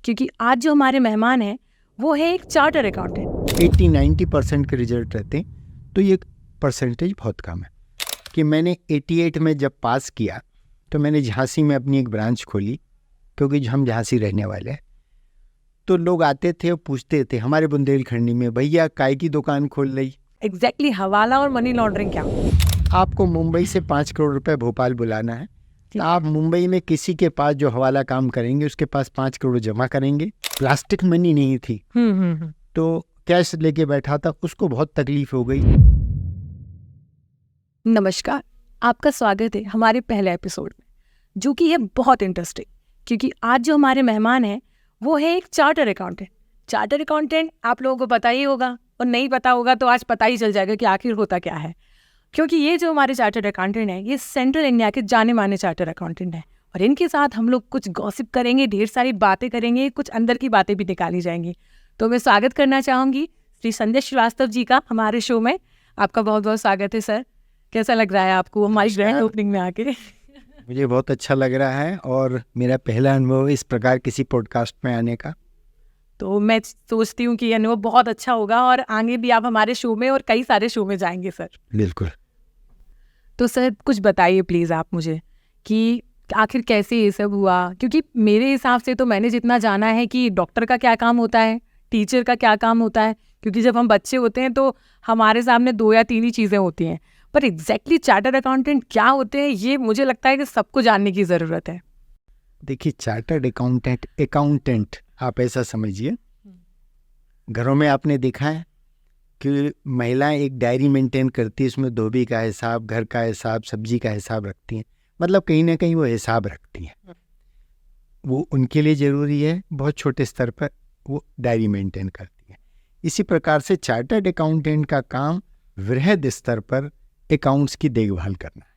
क्योंकि आज जो हमारे मेहमान हैं वो है एक चार्टर अकाउंटेंट। 80-90% के रिजल्ट रहते हैं, तो ये परसेंटेज बहुत कम है। कि मैंने 88 में जब पास किया तो मैंने झांसी में अपनी एक ब्रांच खोली, क्योंकि हम झांसी रहने वाले हैं। तो लोग आते थे और पूछते थे हमारे बुंदेलखंडी में, भैया काय की दुकान खोल रही। एग्जैक्टली हवाला और मनी लॉन्ड्रिंग क्या? आपको मुंबई से 5 करोड़ रुपए भोपाल बुलाना है, तो आप मुंबई में किसी के पास जो हवाला काम करेंगे उसके पास 5 करोड़ जमा करेंगे। प्लास्टिक मनी नहीं थी, तो कैश लेके बैठा था, उसको बहुत तकलीफ हो गई। नमस्कार, आपका स्वागत है हमारे पहले एपिसोड में, जो कि है बहुत इंटरेस्टिंग, क्योंकि आज जो हमारे मेहमान हैं वो है एक चार्टर अकाउंटेंट। चार्टर अकाउंटेंट आप लोगों को पता ही होगा, और नहीं पता होगा तो आज पता ही चल जाएगा कि आखिर होता क्या है। क्योंकि ये जो हमारे चार्टर अकाउंटेंट हैं ये सेंट्रल इंडिया के जाने माने चार्टर अकाउंटेंट हैं, और इनके साथ हम लोग कुछ गॉसिप करेंगे, ढेर सारी बातें करेंगे, कुछ अंदर की बातें भी निकाली जाएंगी। तो मैं स्वागत करना चाहूँगी श्री संजय श्रीवास्तव जी का हमारे शो में। आपका बहुत बहुत स्वागत है सर। कैसा लग रहा है आपको हमारी ग्रैंड ओपनिंग में आके? मुझे बहुत अच्छा लग रहा है, और मेरा पहला अनुभव इस प्रकार किसी पॉडकास्ट में आने का। तो मैं सोचती हूँ कि ये अनुभव बहुत अच्छा होगा, और आगे भी आप हमारे शो में और कई सारे शो में जाएंगे सर। बिल्कुल। तो सर कुछ बताइए प्लीज़ आप मुझे कि आखिर कैसे ये सब हुआ, क्योंकि मेरे हिसाब से तो मैंने जितना जाना है कि डॉक्टर का क्या काम होता है, टीचर का क्या काम होता है, क्योंकि जब हम बच्चे होते हैं तो हमारे सामने 2 या 3 ही चीज़ें होती हैं, पर एग्जैक्टली चार्टर्ड अकाउंटेंट क्या होते हैं ये मुझे लगता है कि सबको जानने की ज़रूरत है। देखिए, चार्टर्ड अकाउंटेंट आप ऐसा समझिए, घरों में आपने देखा है कि महिलाएं एक डायरी मेंटेन करती है, इसमें धोबी का हिसाब, घर का हिसाब, सब्जी का हिसाब रखती हैं। मतलब कहीं ना कहीं वो हिसाब रखती हैं, वो उनके लिए ज़रूरी है। बहुत छोटे स्तर पर वो डायरी मेंटेन करती हैं। इसी प्रकार से चार्टर्ड अकाउंटेंट का काम वृहद स्तर पर अकाउंट्स की देखभाल करना है।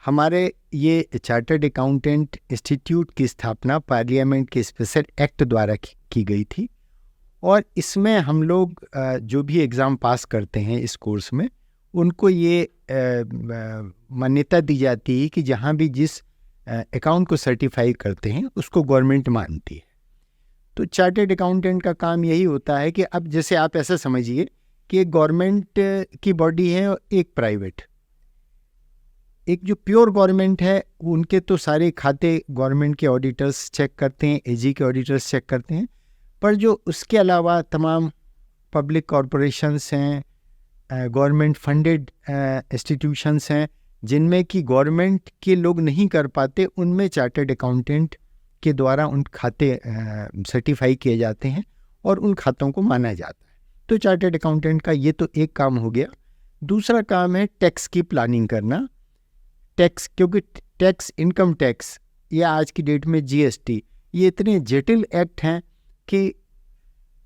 हमारे ये चार्टर्ड अकाउंटेंट इंस्टीट्यूट की स्थापना पार्लियामेंट के स्पेशल एक्ट द्वारा की गई थी, और इसमें हम लोग जो भी एग्ज़ाम पास करते हैं इस कोर्स में, उनको ये मान्यता दी जाती है कि जहाँ भी जिस अकाउंट को सर्टिफाई करते हैं उसको गवर्नमेंट मानती है। तो चार्टर्ड अकाउंटेंट का काम यही होता है कि अब जैसे आप ऐसा समझिए कि एक गवर्नमेंट की बॉडी है और एक प्राइवेट। एक जो प्योर गवर्नमेंट है उनके तो सारे खाते गवर्नमेंट के ऑडिटर्स चेक करते हैं, एजी के ऑडिटर्स चेक करते हैं, पर जो उसके अलावा तमाम पब्लिक कॉरपोरेशंस हैं, गवर्नमेंट फंडेड इंस्टीट्यूशंस हैं, जिनमें कि गवर्नमेंट के लोग नहीं कर पाते, उनमें चार्टर्ड अकाउंटेंट के द्वारा उन खाते सर्टिफाई किए जाते हैं और उन खातों को माना जाता है। तो चार्टर्ड अकाउंटेंट का ये तो एक काम हो गया। दूसरा काम है टैक्स की प्लानिंग करना। टैक्स, क्योंकि टैक्स, इनकम टैक्स या आज की डेट में जीएसटी, ये इतने जटिल एक्ट हैं कि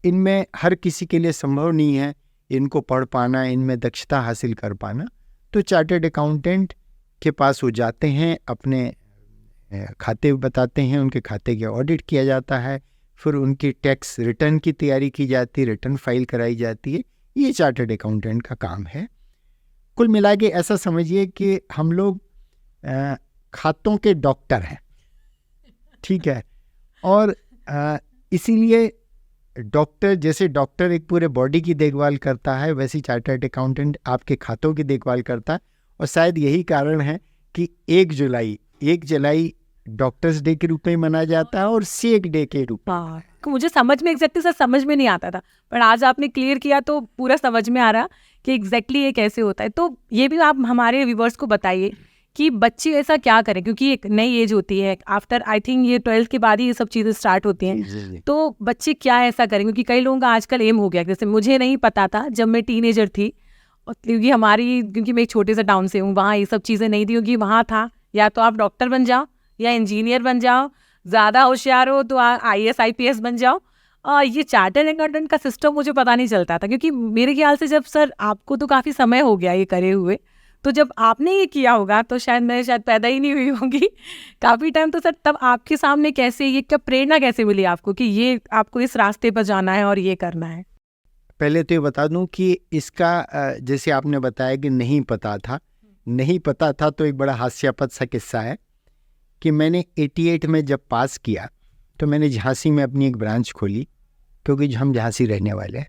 इनमें हर किसी के लिए संभव नहीं है इनको पढ़ पाना, इनमें दक्षता हासिल कर पाना। तो चार्टर्ड अकाउंटेंट के पास वो जाते हैं, अपने खाते बताते हैं, उनके खाते का ऑडिट किया जाता है, फिर उनकी टैक्स रिटर्न की तैयारी की जाती है, रिटर्न फाइल कराई जाती है। ये चार्टर्ड अकाउंटेंट का काम है। कुल मिला के ऐसा समझिए कि हम लोग खातों के डॉक्टर हैं, ठीक है। और इसीलिए डॉक्टर, जैसे डॉक्टर एक पूरे बॉडी की देखभाल करता है, वैसे चार्टर्ड अकाउंटेंट आपके खातों की देखभाल करता है। और शायद यही कारण है कि 1 जुलाई डॉक्टर्स डे के रूप में मनाया जाता है और सेक डे के रूप में। मुझे समझ में एग्जैक्टली सर समझ में नहीं आता था, पर आज आपने क्लियर किया तो पूरा समझ में आ रहा कि एग्जैक्टली ये कैसे होता है। तो ये भी आप हमारे व्यूवर्स को बताइए कि बच्चे ऐसा क्या करें, क्योंकि एक नई एज होती है, आफ्टर आई थिंक ये 12th के बाद ही ये सब चीज़ें स्टार्ट होती हैं। तो बच्चे क्या ऐसा करें, क्योंकि कई लोगों का आजकल एम हो गया, जैसे मुझे नहीं पता था जब मैं टीनेजर थी, क्योंकि मैं एक छोटे से टाउन से हूँ, वहाँ ये सब चीज़ें नहीं थी, क्योंकि वहाँ था या तो आप डॉक्टर बन जाओ या इंजीनियर बन जाओ, ज़्यादा होशियार हो तो IAS IPS बन जाओ। ये चार्टर्ड अकाउंटेंट का सिस्टम मुझे पता नहीं चलता था, क्योंकि मेरे ख्याल से जब सर आपको तो काफ़ी समय हो गया ये करे हुए, तो जब आपने ये किया होगा तो शायद मैं पैदा ही नहीं हुई होंगी काफ़ी टाइम। तो सर तब आपके सामने कैसे, ये क्या प्रेरणा कैसे मिली आपको कि ये आपको इस रास्ते पर जाना है और ये करना है? पहले तो ये बता दूं कि इसका जैसे आपने बताया कि नहीं पता था, तो एक बड़ा हास्यास्पद सा किस्सा है कि मैंने 88 में जब पास किया तो मैंने झांसी में अपनी एक ब्रांच खोली, क्योंकि हम झांसी रहने वाले हैं।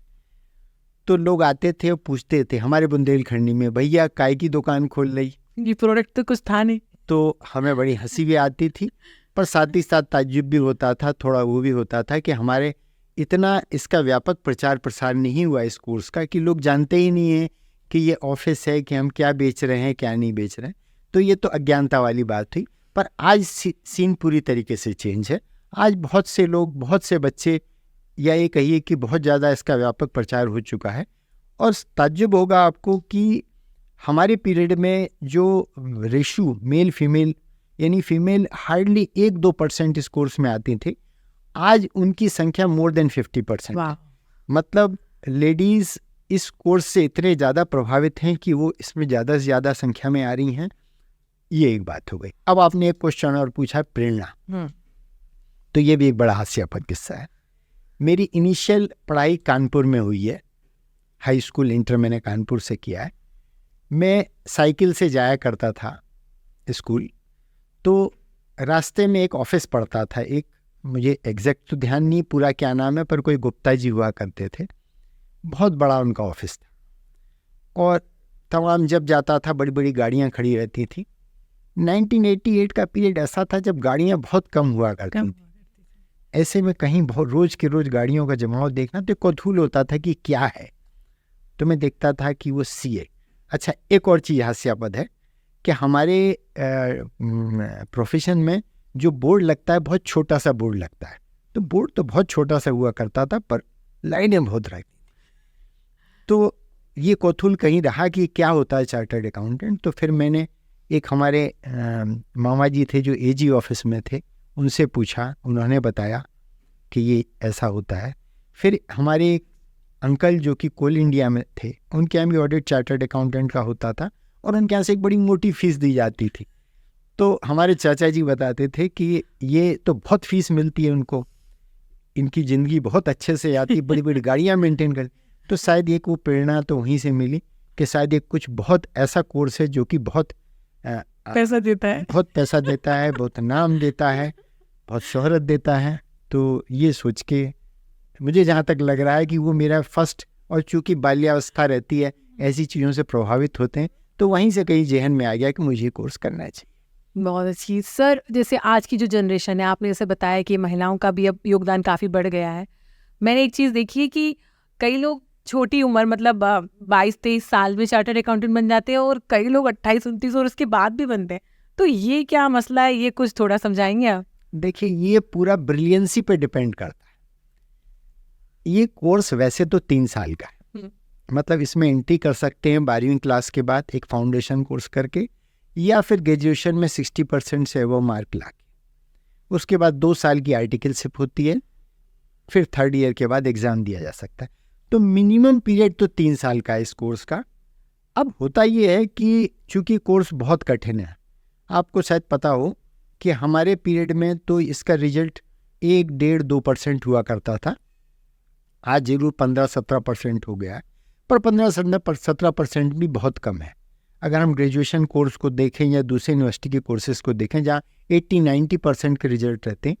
तो लोग आते थे और पूछते थे हमारे बुंदेलखंडी में, भैया काय की दुकान खोल रही, ये प्रोडक्ट तो कुछ था नहीं। तो हमें बड़ी हंसी भी आती थी, पर साथ ही साथ ताज्जुब भी होता था, थोड़ा वो भी होता था कि हमारे इतना इसका व्यापक प्रचार प्रसार नहीं हुआ इस कोर्स का, कि लोग जानते ही नहीं है कि ये ऑफिस है, कि हम क्या बेच रहे हैं क्या नहीं बेच रहे हैं। तो ये तो अज्ञानता वाली बात थी। पर आज सीन पूरी तरीके से चेंज है। आज बहुत से लोग, बहुत से बच्चे, या ये कहिए कि बहुत ज़्यादा इसका व्यापक प्रचार हो चुका है। और ताज्जुब होगा आपको कि हमारे पीरियड में जो रेशो मेल फीमेल, यानी फीमेल हार्डली 1-2% इस कोर्स में आती थी, आज उनकी संख्या मोर देन 50%। वाह। मतलब लेडीज़ इस कोर्स से इतने ज़्यादा प्रभावित हैं कि वो इसमें ज़्यादा से ज़्यादा संख्या में आ रही हैं। ये एक बात हो गई। अब आपने एक क्वेश्चन और पूछा, प्रेरणा। तो ये भी एक बड़ा हास्यास्पद किस्सा है। मेरी इनिशियल पढ़ाई कानपुर में हुई है, हाई स्कूल इंटर मैंने कानपुर से किया है। मैं साइकिल से जाया करता था स्कूल, तो रास्ते में एक ऑफिस पड़ता था, एक, मुझे एग्जैक्ट तो ध्यान नहीं पूरा क्या नाम है, पर कोई गुप्ता जी हुआ करते थे, बहुत बड़ा उनका ऑफिस था। और तमाम जब जाता था बड़ी बड़ी गाड़ियाँ खड़ी रहती थी। 1988 का पीरियड ऐसा था जब गाड़ियाँ बहुत कम हुआ करती थी। ऐसे में कहीं बहुत रोज के रोज गाड़ियों का जमाव देखना तो कौतूहल होता था कि क्या है। तो मैं देखता था कि वो सीए। अच्छा, एक और चीज़ हास्यास्पद है कि हमारे प्रोफेशन में जो बोर्ड लगता है, बहुत छोटा सा बोर्ड लगता है। तो बोर्ड तो बहुत छोटा सा हुआ करता था, पर लाइनें बहुत रहती थी। तो ये कौतूहल कहीं रहा कि क्या होता है चार्टर्ड अकाउंटेंट। तो फिर मैंने एक हमारे मामा जी थे जो एजी ऑफिस में थे, उनसे पूछा, उन्होंने बताया कि ये ऐसा होता है। फिर हमारे एक अंकल जो कि कोल इंडिया में थे, उनके यहाँ भी ऑडिट चार्टर्ड अकाउंटेंट का होता था, और उनके यहाँ से एक बड़ी मोटी फीस दी जाती थी। तो हमारे चाचा जी बताते थे कि ये तो बहुत फीस मिलती है उनको, इनकी ज़िंदगी बहुत अच्छे से आती, बड़ी बड़ी गाड़ियाँ मेंटेन कर। तो शायद एक वो प्रेरणा तो वहीं से मिली कि शायद एक कुछ बहुत ऐसा कोर्स है जो कि बहुत पैसा देता है, बहुत पैसा देता है, बहुत नाम देता है, बहुत शोहरत देता है। तो ये सोच के मुझे जहाँ तक लग रहा है कि वो मेरा फर्स्ट, और चूँकि बाल्यावस्था रहती है, ऐसी चीज़ों से प्रभावित होते हैं, तो वहीं से कहीं जहन में आ गया कि मुझे कोर्स करना चाहिए। बहुत अच्छी। सर, जैसे आज की जो जनरेशन है, आपने जैसे बताया कि महिलाओं का भी अब योगदान काफ़ी बढ़ गया है। मैंने एक चीज़ देखी है कि कई लोग छोटी उम्र, मतलब 22-23 साल में चार्टर्ड अकाउंटेंट बन जाते हैं, और कई लोग 28-29 और उसके बाद भी बनते हैं। तो ये क्या मसला है, ये कुछ थोड़ा समझाएंगे आप? देखिए, ये पूरा ब्रिलियंसी पे डिपेंड करता है। ये कोर्स वैसे तो 3 साल का है, मतलब इसमें एंट्री कर सकते हैं 12वीं क्लास के बाद एक फाउंडेशन कोर्स करके, या फिर ग्रेजुएशन में 60% से वो मार्क ला के। उसके बाद 2 साल की आर्टिकलशिप होती है, फिर 3rd ईयर के बाद एग्ज़ाम दिया जा सकता है। तो मिनिमम पीरियड तो 3 साल का है इस कोर्स का। अब होता ये है कि चूँकि कोर्स बहुत कठिन है, आपको शायद पता हो कि हमारे पीरियड में तो इसका रिजल्ट 1-1.5-2% हुआ करता था। आज जरूर 15-17% हो गया है, पर 15-17% भी बहुत कम है। अगर हम ग्रेजुएशन कोर्स को देखें या दूसरे यूनिवर्सिटी के कोर्सेज को देखें जहाँ 80-90% के रिजल्ट रहते हैं,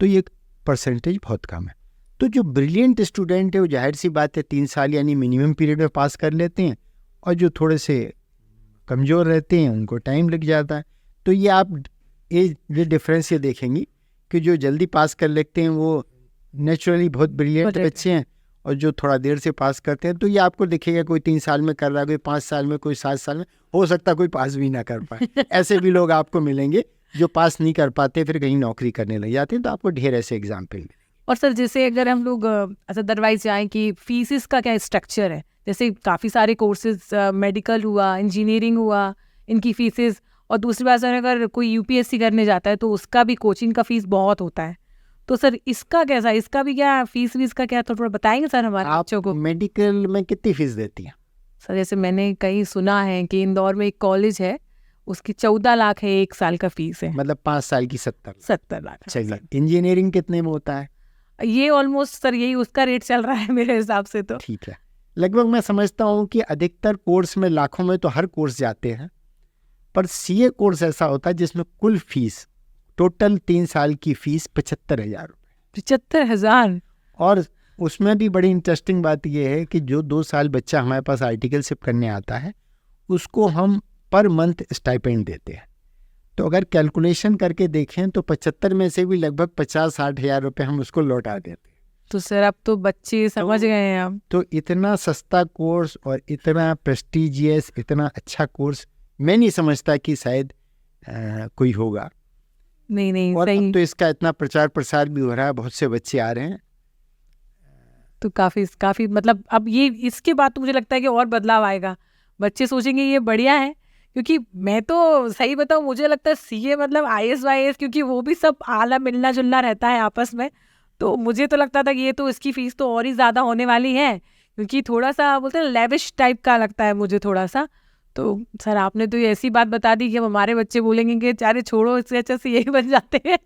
तो ये परसेंटेज बहुत कम है। तो जो ब्रिलियंट स्टूडेंट है वो जाहिर सी बात है 3 साल यानी मिनिमम पीरियड में पास कर लेते हैं, और जो थोड़े से कमज़ोर रहते हैं उनको टाइम लग जाता है। तो ये आप ये डिफरेंस ये देखेंगी कि जो जल्दी पास कर लेते हैं वो नेचुरली बहुत ब्रिलियंट बच्चे हैं, और जो थोड़ा देर से पास करते हैं तो ये आपको दिखेगा कोई 3 साल में कर रहा है, कोई 5 साल में, कोई 7 साल में, हो सकता है कोई पास भी ना कर पाए। ऐसे भी लोग आपको मिलेंगे जो पास नहीं कर पाते, फिर कहीं नौकरी करने लग जाते हैं। तो आपको ढेर ऐसे एग्जाम्पल मिलेंगे। और सर, जैसे अगर हम लोग अदरवाइज जाएँ कि फीसिस का क्या स्ट्रक्चर है, जैसे काफ़ी सारे कोर्सेज, मेडिकल हुआ, इंजीनियरिंग हुआ, इनकी फीसिस, और दूसरी बात सर, अगर कोई यूपीएससी करने जाता है तो उसका भी कोचिंग का फीस बहुत होता है। तो सर इसका कैसा, इसका भी क्या फीस वीस का क्या, थोड़ा बताएंगे सर हमारे बच्चों को? मेडिकल में कितनी फीस देती हैं? सर जैसे मैंने कहीं सुना है कि इंदौर में एक कॉलेज है, उसकी 14 लाख है 1 साल का फीस है। मतलब 5 साल की 70 लाख। चलिए, इंजीनियरिंग कितने में होता है? ये ऑलमोस्ट सर यही उसका रेट चल रहा है मेरे हिसाब से। तो ठीक है, लगभग मैं समझता हूँ कि अधिकतर कोर्स में लाखों में तो हर कोर्स जाते हैं, पर सीए कोर्स ऐसा होता है जिसमें कुल फीस, टोटल 3 साल की फीस 75,000 रुपये। 75,000। और उसमें भी बड़ी इंटरेस्टिंग बात यह है कि जो 2 साल बच्चा हमारे पास आर्टिकलशिप करने आता है उसको हम पर मंथ स्टाइपेंड देते हैं। तो अगर कैलकुलेशन करके देखें तो 75 में से भी लगभग 50-60 हज़ार रुपये हम उसको लौटा देते हैं। तो सर अब तो बच्चे समझ गए हैं अब। तो इतना सस्ता कोर्स और इतना प्रेस्टिजियस, इतना अच्छा कोर्स मैं नहीं समझता कि शायद कोई होगा। नहीं और सही। अब तो इसका इतना प्रचार प्रसार भी हो रहा है, बहुत से बच्चे आ रहे हैं। तो काफी मतलब अब ये इसके बाद तो मुझे लगता है कि और बदलाव आएगा। बच्चे सोचेंगे ये बढ़िया है, क्योंकि मैं तो सही बताऊँ मुझे लगता है सीए मतलब आईएएस वाईएएस, क्योंकि वो भी सब आला मिलना जुलना रहता है आपस में। तो मुझे तो लगता था कि ये तो इसकी फीस तो और ही ज़्यादा होने वाली है, क्योंकि थोड़ा सा बोलते हैं लेविश टाइप का लगता है मुझे थोड़ा सा। तो सर आपने तो ये ऐसी बात बता दी कि अब हमारे बच्चे बोलेंगे कि चारे छोड़ो, इससे अच्छा से यही बन जाते हैं।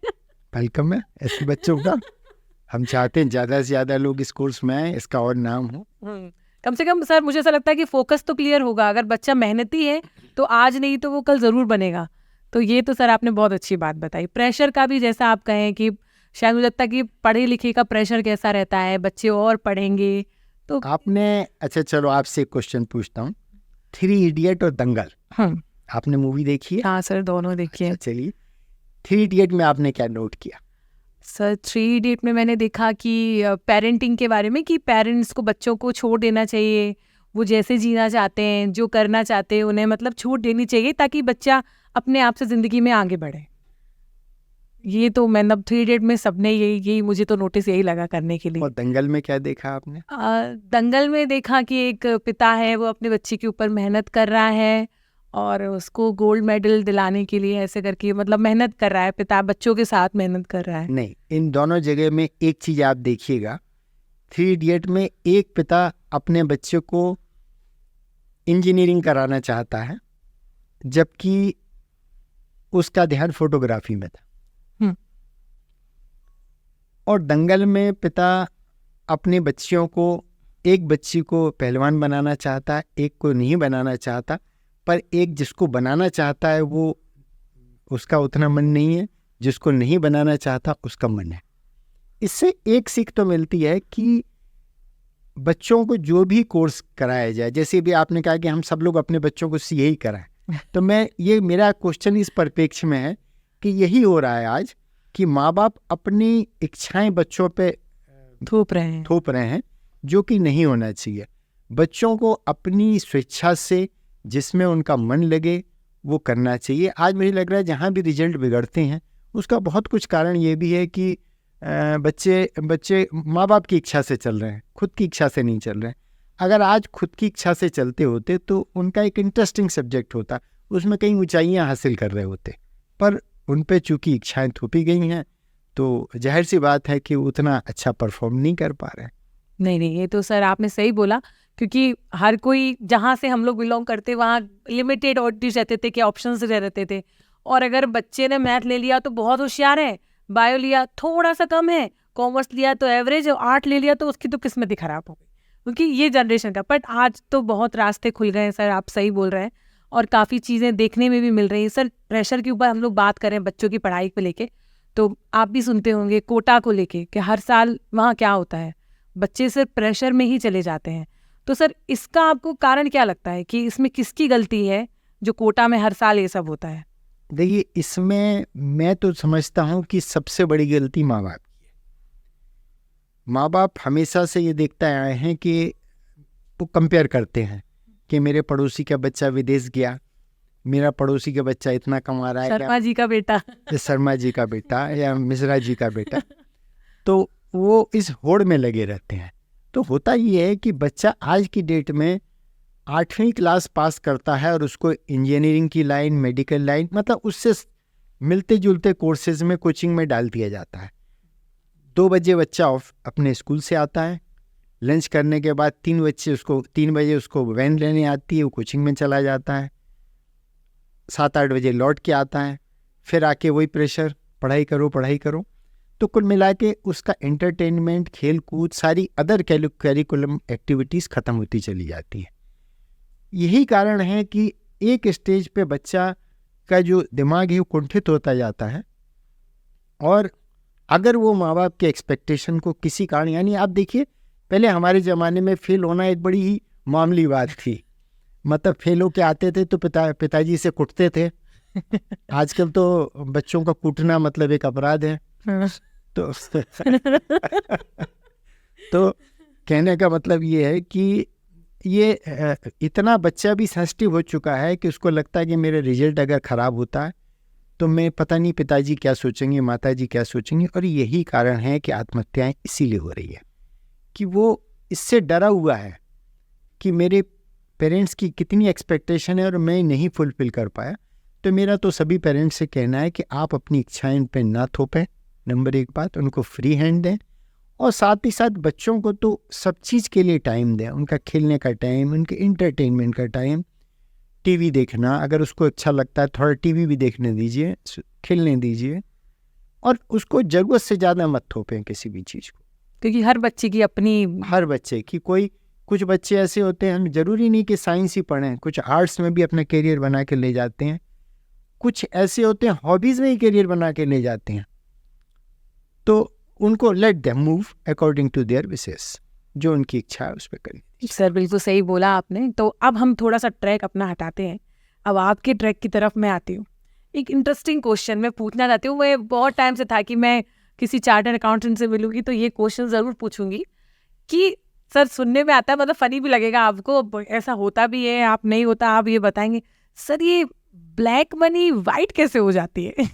वेलकम है ऐसे बच्चों का। हम चाहते हैं ज़्यादा से ज़्यादा लोग इस कोर्स में आए, इसका और नाम हो। कम से कम सर मुझे ऐसा लगता है कि फोकस तो क्लियर होगा। अगर बच्चा मेहनती है तो आज नहीं तो वो कल ज़रूर बनेगा। तो ये तो सर आपने बहुत अच्छी बात बताई। प्रेशर का भी जैसा आप कहें कि शायद मुझे लगता है कि पढ़े लिखे का प्रेशर कैसा रहता है, बच्चे और पढ़ेंगे तो आपने अच्छा चलो आपसे एक क्वेश्चन पूछता हूँ। 3 इडियट और दंगल आपने मूवी देखी है? हाँ सर दोनों देखिए। अच्छा, चलिए 3 इडियट में आपने क्या नोट किया? सर 3 इडियट में मैंने देखा कि पेरेंटिंग के बारे में, कि पेरेंट्स को बच्चों को छोड़ देना चाहिए, वो जैसे जीना चाहते हैं, जो करना चाहते हैं उन्हें मतलब छूट देनी चाहिए, ताकि बच्चा अपने आप से ज़िंदगी में आगे बढ़े। ये तो मतलब 3 इडियट में सबने यही मुझे तो नोटिस यही लगा करने के लिए। और दंगल में क्या देखा आपने? दंगल में देखा कि एक पिता है वो अपने बच्चे के ऊपर मेहनत कर रहा है और उसको गोल्ड मेडल दिलाने के लिए ऐसे करके मतलब मेहनत कर रहा है, पिता बच्चों के साथ मेहनत कर रहा है। नहीं, इन दोनों जगह में एक चीज़ आप देखिएगा। 3 इडियट में एक पिता अपने बच्चे को इंजीनियरिंग कराना चाहता है, जबकि उसका ध्यान फोटोग्राफी में था। और दंगल में पिता अपने बच्चियों को, एक बच्ची को पहलवान बनाना चाहता है, एक को नहीं बनाना चाहता, पर एक जिसको बनाना चाहता है वो उसका उतना मन नहीं है, जिसको नहीं बनाना चाहता उसका मन है। इससे एक सीख तो मिलती है कि बच्चों को जो भी कोर्स कराया जाए, जैसे भी आपने कहा कि हम सब लोग अपने बच्चों को सीए ही कराएं, तो मेरा क्वेश्चन इस परिप्रेक्ष्य में है कि यही हो रहा है आज कि माँ बाप अपनी इच्छाएं बच्चों पे थोप रहे हैं, जो कि नहीं होना चाहिए। बच्चों को अपनी स्वेच्छा से जिसमें उनका मन लगे वो करना चाहिए। आज मुझे लग रहा है जहाँ भी रिजल्ट बिगड़ते हैं उसका बहुत कुछ कारण ये भी है कि बच्चे माँ बाप की इच्छा से चल रहे हैं, खुद की इच्छा से नहीं चल रहे हैं। अगर आज खुद की इच्छा से चलते होते तो उनका एक इंटरेस्टिंग सब्जेक्ट होता, उसमें कई ऊंचाइयां हासिल कर रहे होते, पर उन पे चूंकि इच्छाएं थोपी गई हैं तो जाहिर सी बात है कि उतना अच्छा परफॉर्म नहीं कर पा रहे हैं। नहीं ये तो सर आपने सही बोला, क्योंकि हर कोई जहाँ से हम लोग बिलोंग करते वहाँ लिमिटेड ऑप्शंस रहते थे कि ऑप्शंस रहते थे। और अगर बच्चे ने मैथ ले लिया तो बहुत होशियार है, बायो लिया थोड़ा सा कम है, कॉमर्स लिया तो एवरेज, और आर्ट ले लिया तो उसकी तो किस्मत ही खराब हो गई, क्योंकि ये जनरेशन का। बट आज तो बहुत रास्ते खुल गए हैं सर, आप सही बोल रहे हैं, और काफ़ी चीज़ें देखने में भी मिल रही हैं। सर प्रेशर के ऊपर हम लोग बात करें बच्चों की पढ़ाई को लेके, तो आप भी सुनते होंगे कोटा को लेके कि हर साल वहाँ क्या होता है, बच्चे सिर्फ प्रेशर में ही चले जाते हैं। तो सर इसका आपको कारण क्या लगता है कि इसमें किसकी गलती है जो कोटा में हर साल ये सब होता है? देखिए, इसमें मैं तो समझता हूँ कि सबसे बड़ी गलती माँ बाप की है। माँ बाप हमेशा से ये देखते आए हैं कि वो कंपेयर करते हैं कि मेरे पड़ोसी का बच्चा विदेश गया, मेरा पड़ोसी का बच्चा इतना कमा रहा है, शर्मा जी का बेटा शर्मा जी का बेटा या मिश्रा जी का बेटा, तो वो इस होड़ में लगे रहते हैं। तो होता ये है कि बच्चा आज की डेट में 8वीं क्लास पास करता है और उसको इंजीनियरिंग की लाइन, मेडिकल लाइन, मतलब उससे मिलते जुलते कोर्सेज में, कोचिंग में डाल दिया जाता है। 2 बजे बच्चा अपने स्कूल से आता है, लंच करने के बाद 3 बजे उसको वैन लेने आती है, वो कोचिंग में चला जाता है, 7-8 बजे लौट के आता है, फिर आके वही प्रेशर, पढ़ाई करो। तो कुल मिला के उसका एंटरटेनमेंट, खेल कूद, सारी अदर कैरिकुलम एक्टिविटीज़ ख़त्म होती चली जाती हैं। यही कारण है कि एक स्टेज पे बच्चा का जो दिमाग है वो कुंठित होता जाता है और अगर वो माँ बाप के एक्सपेक्टेशन को किसी कारण, यानी आप देखिए पहले हमारे ज़माने में फेल होना एक बड़ी ही मामूली बात थी, मतलब फेल होके आते थे तो पिताजी से कुटते थे। आजकल तो बच्चों का कूटना मतलब एक अपराध है। तो तो कहने का मतलब ये है कि ये इतना बच्चा भी सेंसिटिव हो चुका है कि उसको लगता है कि मेरा रिजल्ट अगर ख़राब होता है तो मैं पता नहीं पिताजी क्या सोचेंगे, माताजी क्या सोचेंगे। और यही कारण है कि आत्महत्याएं इसीलिए हो रही है कि वो इससे डरा हुआ है कि मेरे पेरेंट्स की कितनी एक्सपेक्टेशन है और मैं नहीं फुलफिल कर पाया। तो मेरा तो सभी पेरेंट्स से कहना है कि आप अपनी इच्छाएं पे ना थोपें, नंबर एक बात, उनको फ्री हैंड दें। और साथ ही साथ बच्चों को तो सब चीज़ के लिए टाइम दें, उनका खेलने का टाइम, उनके इंटरटेनमेंट का टाइम, टीवी देखना अगर उसको अच्छा लगता है थोड़ा टीवी भी देखने दीजिए, खेलने दीजिए, और उसको ज़रूरत से ज़्यादा मत थोपें किसी भी चीज़ को, क्योंकि हर बच्चे की अपनी, हर बच्चे की कुछ बच्चे ऐसे होते हैं, ज़रूरी नहीं कि साइंस ही पढ़ें, कुछ आर्ट्स में भी अपना करियर बना के ले जाते हैं, कुछ ऐसे होते हैं हॉबीज़ में ही करियर बना के ले जाते हैं। तो उनको let them move according to their wishes, जो उनकी इच्छा है उस पर करें। सर बिल्कुल सही बोला आपने। तो अब हम थोड़ा सा ट्रैक अपना हटाते हैं, अब आपके ट्रैक की तरफ मैं आती हूँ। एक इंटरेस्टिंग क्वेश्चन मैं पूछना चाहती हूँ, मैं बहुत टाइम से था कि मैं किसी चार्टर्ड अकाउंटेंट से मिलूंगी तो ये क्वेश्चन ज़रूर पूछूंगी कि सर सुनने में आता है, मतलब फनी भी लगेगा आपको, ऐसा होता भी है, आप नहीं होता आप ये बताएंगे, सर ये ब्लैक मनी वाइट कैसे हो जाती है?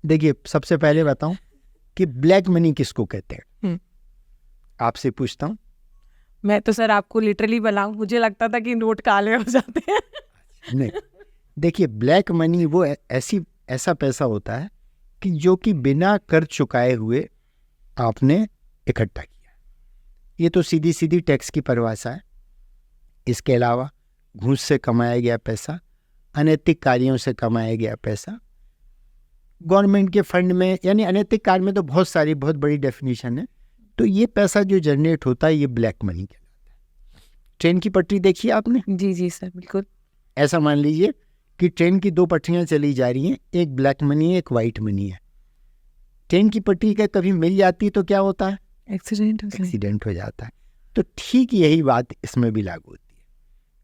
देखिए सबसे पहले बताऊं कि ब्लैक मनी किसको कहते हैं, आपसे पूछता हूँ। मैं तो सर आपको लिटरली बनाऊं, मुझे लगता था कि नोट काले हो जाते हैं। नहीं, देखिए ब्लैक मनी वो ऐसा पैसा होता है कि जो कि बिना कर चुकाए हुए आपने इकट्ठा किया। ये तो सीधी सीधी टैक्स की परिभाषा है। इसके अलावा घूस से कमाया गया पैसा, अनैतिक कार्यों से कमाया गया पैसा, गवर्नमेंट के फंड में, यानी अनैतिक कार्य में तो बहुत बड़ी डेफिनेशन है। तो ये पैसा जो जनरेट होता है ये ब्लैक मनी कहलाता है। ट्रेन की पटरी देखी आपने? जी जी सर बिल्कुल। ऐसा मान लीजिए कि ट्रेन की 2 पटरियां चली जा रही हैं, एक ब्लैक मनी है एक वाइट मनी है। ट्रेन की पटरी का कभी मिल जाती तो क्या होता है? एक्सीडेंट हो जाता है। तो ठीक यही बात इसमें भी लागू होती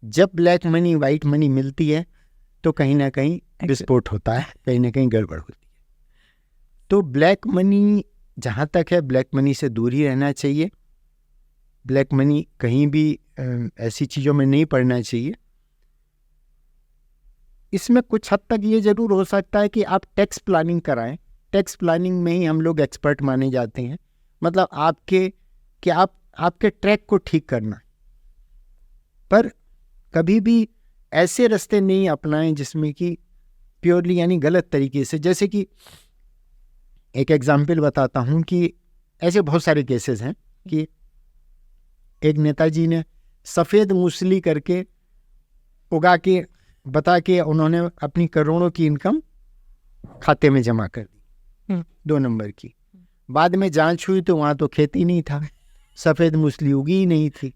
है। जब ब्लैक मनी वाइट मनी मिलती है तो कहीं ना कहीं विस्फोट होता है, कहीं ना कहीं गड़बड़ होती है। तो ब्लैक मनी जहाँ तक है, ब्लैक मनी से दूर ही रहना चाहिए। ब्लैक मनी कहीं भी ऐसी चीज़ों में नहीं पड़ना चाहिए। इसमें कुछ हद तक ये ज़रूर हो सकता है कि आप टैक्स प्लानिंग कराएं। टैक्स प्लानिंग में ही हम लोग एक्सपर्ट माने जाते हैं, मतलब आपके ट्रैक को ठीक करना। पर कभी भी ऐसे रास्ते नहीं अपनाएं जिसमें कि प्योरली यानी गलत तरीके से, जैसे कि एक एग्जाम्पल बताता हूँ कि ऐसे बहुत सारे केसेस हैं कि एक नेताजी ने सफ़ेद मूसली करके उगा के बता के उन्होंने अपनी करोड़ों की इनकम खाते में जमा कर दी, 2 नंबर की। बाद में जांच हुई तो वहाँ तो खेती नहीं था, सफ़ेद मूसली उगी ही नहीं थी।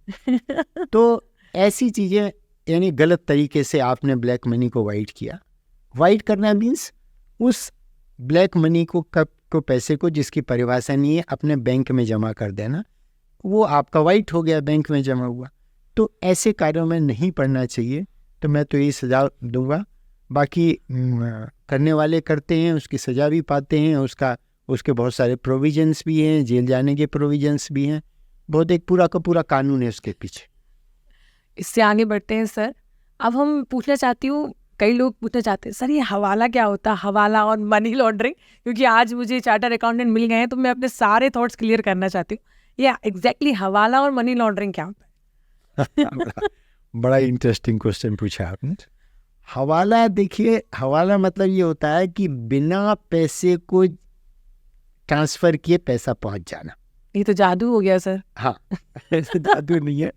तो ऐसी चीज़ें, यानी गलत तरीके से आपने ब्लैक मनी को वाइट किया। वाइट करना मीन्स उस ब्लैक मनी को पैसे को जिसकी परिभाषा नहीं है अपने बैंक में जमा कर देना, वो आपका वाइट हो गया, बैंक में जमा हुआ। तो ऐसे कार्यों में नहीं पड़ना चाहिए। तो मैं तो यही सजा दूंगा। बाकी करने वाले करते हैं, उसकी सज़ा भी पाते हैं, उसके बहुत सारे प्रोविजंस भी हैं, जेल जाने के प्रोविजंस भी हैं, बहुत एक पूरा का पूरा कानून है उसके पीछे। इससे आगे बढ़ते हैं सर। अब हम पूछना चाहती हूँ, कई लोग पूछना चाहते हैं सर ये हवाला क्या होता है, हवाला और मनी लॉन्ड्रिंग, क्योंकि आज मुझे चार्टर्ड अकाउंटेंट मिल गए हैं तो मैं अपने सारे थॉट्स क्लियर करना चाहती हूँ। ये एग्जैक्टली हवाला और मनी लॉन्ड्रिंग क्या होता है? बड़ा इंटरेस्टिंग क्वेश्चन पूछा आपने। हवाला, देखिए हवाला मतलब ये होता है कि बिना पैसे को ट्रांसफ़र किए पैसा पहुंच जाना। ये तो जादू हो गया सर। हाँ, ऐसे जादू नहीं है,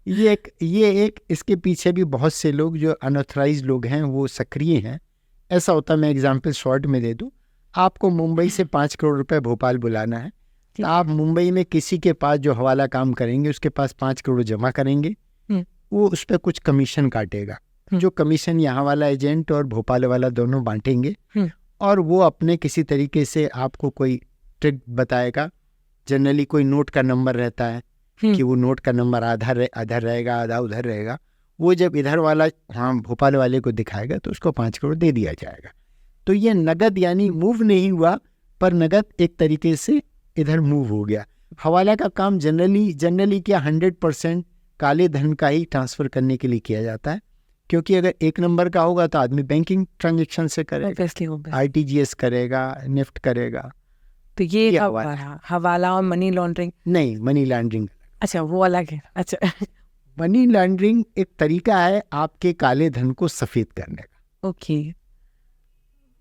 ये एक इसके पीछे भी बहुत से लोग जो अनऑथराइज्ड लोग हैं वो सक्रिय हैं। ऐसा होता है, मैं एग्जांपल शॉर्ट में दे दूं, आपको मुंबई से 5 करोड़ रुपए भोपाल बुलाना है, तो आप मुंबई में किसी के पास जो हवाला काम करेंगे उसके पास 5 करोड़ जमा करेंगे, वो उस पर कुछ कमीशन काटेगा। जो कमीशन यहाँ वाला एजेंट और भोपाल वाला दोनों बांटेंगे, और वो अपने किसी तरीके से आपको कोई ट्रिक बताएगा। जनरली कोई नोट का नंबर रहता है कि वो नोट का नंबर आधा रहेगा, आधा उधर रहेगा। वो जब इधर वाला भोपाल वाले को दिखाएगा तो उसको 5 करोड़ दे दिया जाएगा। तो ये नगद यानी मूव नहीं हुआ, पर नगद एक तरीके से इधर मूव हो गया। हवाला का काम जनरली क्या 100% काले धन का ही ट्रांसफर करने के लिए किया जाता है, क्योंकि अगर एक नंबर का होगा तो आदमी बैंकिंग ट्रांजेक्शन से करेगा, RTGS करेगा, नेफ्ट करेगा। तो ये हवाला और मनी लॉन्ड्रिंग नहीं, मनी लॉन्ड्रिंग अच्छा वो अलग है। अच्छा मनी लॉन्ड्रिंग एक तरीका है आपके काले धन को सफेद करने का। ओके।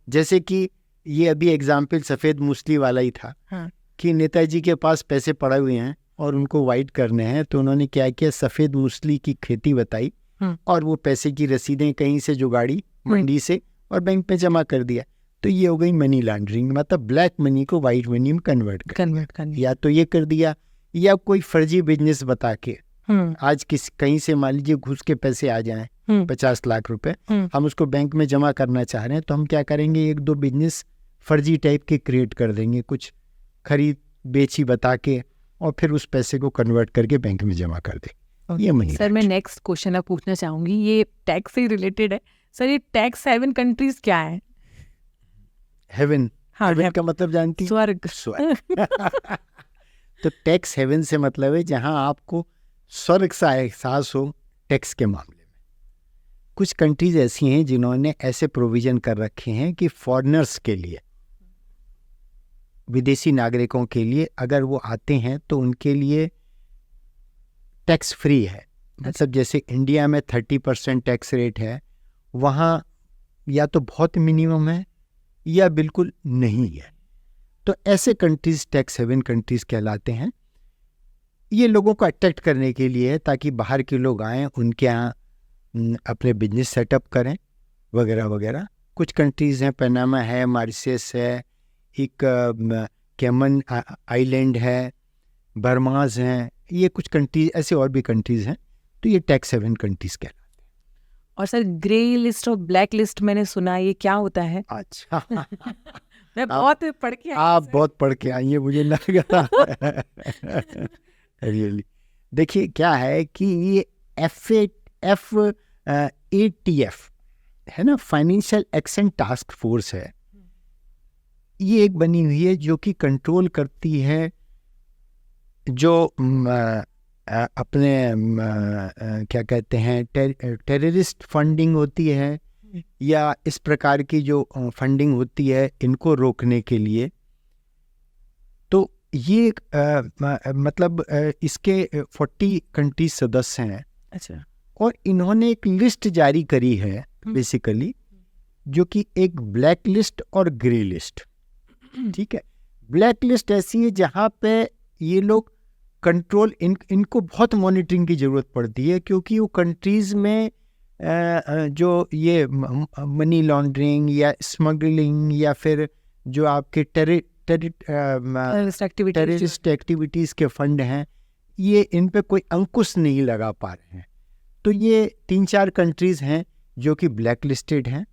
जैसे कि ये अभी एग्जाम्पल सफेद मूसली वाला ही था। हाँ। कि नेताजी के पास पैसे पड़े हुए हैं और उनको वाइट करने हैं, तो उन्होंने क्या किया, सफेद मूसली की खेती बताई और वो पैसे की रसीदें कहीं से जुगाड़ी मंडी से और बैंक में जमा कर दिया। तो ये हो गई मनी लॉन्ड्रिंग, मतलब ब्लैक मनी को वाइट मनी में कन्वर्ट कर या तो ये कर दिया, या कोई फर्जी बिजनेस बता के आज कहीं से मान लीजिए घुस के पैसे आ जाएं 50 लाख रुपए, हम उसको बैंक में जमा करना चाह रहे हैं, तो हम क्या करेंगे, 1-2 बिजनेस फर्जी टाइप के क्रिएट कर देंगे, कुछ खरीद बेची बता के, और फिर उस पैसे को कन्वर्ट करके बैंक में जमा कर दे। ये मनी। सर मैं नेक्स्ट क्वेश्चन अब पूछना चाहूंगी, ये टैक्स से रिलेटेड है। सर ये टैक्स हेवन कंट्रीज क्या है? हेवन, हाँ, हेवन का मतलब जानती हैं? स्वर्ग। तो टैक्स हेवन से मतलब है जहां आपको स्वर्ग सा एहसास हो टैक्स के मामले में। कुछ कंट्रीज ऐसी हैं जिन्होंने ऐसे प्रोविजन कर रखे हैं कि फॉरेनर्स के लिए, विदेशी नागरिकों के लिए, अगर वो आते हैं तो उनके लिए टैक्स फ्री है। मतलब जैसे इंडिया में 30% टैक्स रेट है, वहाँ या तो बहुत मिनिमम है या बिल्कुल नहीं है। तो ऐसे कंट्रीज टैक्स हेवन कंट्रीज कहलाते हैं। ये लोगों को अट्रैक्ट करने के लिए है ताकि बाहर के लोग आएँ, उनके यहाँ अपने बिजनेस सेटअप करें वगैरह वगैरह। कुछ कंट्रीज़ हैं, पनामा है, मॉरिशस है, एक कैमन आइलैंड है, बर्माज हैं, ये कुछ कंट्रीज, ऐसे और भी कंट्रीज़ हैं। तो ये टैक्स हेवन कंट्रीज़ कहलाते हैं। और सर ग्रे लिस्ट और ब्लैक लिस्ट मैंने सुना, ये क्या होता है? अच्छा मैं बहुत पढ़ के आप बहुत पढ़ के आई हैं, मुझे लगा रियली। देखिए क्या है कि ये FATF है ना, फाइनेंशियल एक्शन टास्क फोर्स है। ये एक बनी हुई है जो कि कंट्रोल करती है जो अपने क्या कहते हैं टेररिस्ट फंडिंग होती है या इस प्रकार की जो फंडिंग होती है, इनको रोकने के लिए। तो ये मतलब इसके 40 कंट्रीज सदस्य हैं। अच्छा। और इन्होंने एक लिस्ट जारी करी है बेसिकली, जो कि एक ब्लैक लिस्ट और ग्रे लिस्ट। ठीक है, ब्लैक लिस्ट ऐसी है जहाँ पे ये लोग कंट्रोल, इनको बहुत मॉनिटरिंग की ज़रूरत पड़ती है, क्योंकि वो कंट्रीज़ में जो ये मनी लॉन्ड्रिंग या स्मगलिंग या फिर जो आपके टेररिस्ट एक्टिविटीज़ के फंड हैं, ये इन पे कोई अंकुश नहीं लगा पा रहे हैं। तो ये 3-4 कंट्रीज़ हैं जो कि ब्लैक लिस्टेड हैं।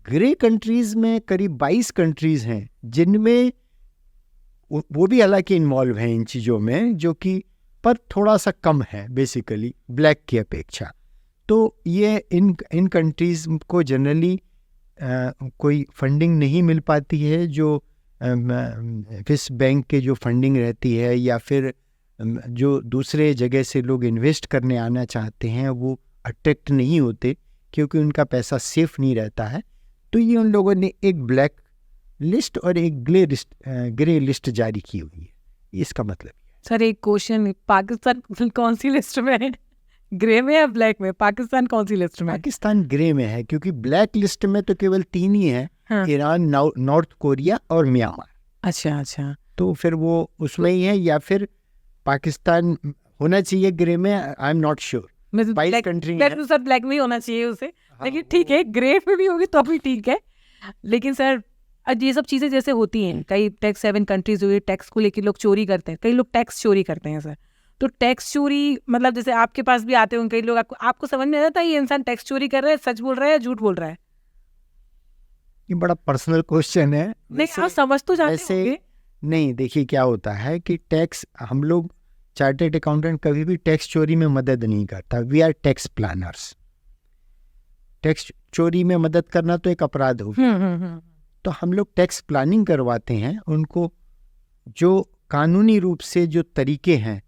ग्रे कंट्रीज़ में करीब 22 कंट्रीज़ हैं जिनमें वो भी हालांकि इन्वॉल्व हैं इन चीज़ों में, जो कि पर थोड़ा सा कम है बेसिकली ब्लैक की अपेक्षा। तो ये इन कंट्रीज़ को जनरली कोई फंडिंग नहीं मिल पाती है, जो विश्व बैंक के जो फंडिंग रहती है या फिर जो दूसरे जगह से लोग इन्वेस्ट करने आना चाहते हैं वो अट्रैक्ट नहीं होते, क्योंकि उनका पैसा सेफ नहीं रहता है। तो ये उन लोगों ने एक ब्लैक लिस्ट और एक ग्रे लिस्ट जारी की हुई है, इसका मतलब है। सर एक क्वेश्चन, पाकिस्तान कौन सी लिस्ट में है, ग्रे में या ब्लैक में? पाकिस्तान कौन सी लिस्ट में? पाकिस्तान ग्रे में है, क्योंकि ब्लैक लिस्ट में तो केवल 3 ही है। हाँ। ईरान, नॉर्थ कोरिया और म्यांमार। अच्छा। तो फिर वो उसमें ही है, या फिर पाकिस्तान होना चाहिए ग्रे में, I am not sure. Black में ही होना चाहिए उसे। हाँ, लेकिन ठीक है, ग्रे में भी होगी तो भी ठीक है। लेकिन सर ये सब चीज़ें जैसे होती हैं, कई टैक्स हेवन कंट्रीज हुई, टैक्स को लेकर लोग चोरी करते हैं, कई लोग टैक्स चोरी करते हैं सर। तो टैक्स चोरी मतलब जैसे आपके पास भी आते होंगे कई लोग, आपको समझ में आ जाता है ये इंसान टैक्स चोरी कर रहा है, सच बोल रहा है या झूठ बोल रहा है? ये बड़ा पर्सनल क्वेश्चन है। नहीं, आप समझ तो जाते वैसे होंगे। नहीं, देखिए क्या होता है कि टैक्स, हम लोग चार्टर्ड अकाउंटेंट कभी भी टैक्स चोरी में मदद नहीं करता। We are tax planners. Tax चोरी में मदद करना तो एक अपराध हो। तो हम लोग टैक्स प्लानिंग करवाते हैं, उनको जो कानूनी रूप से जो तरीके हैं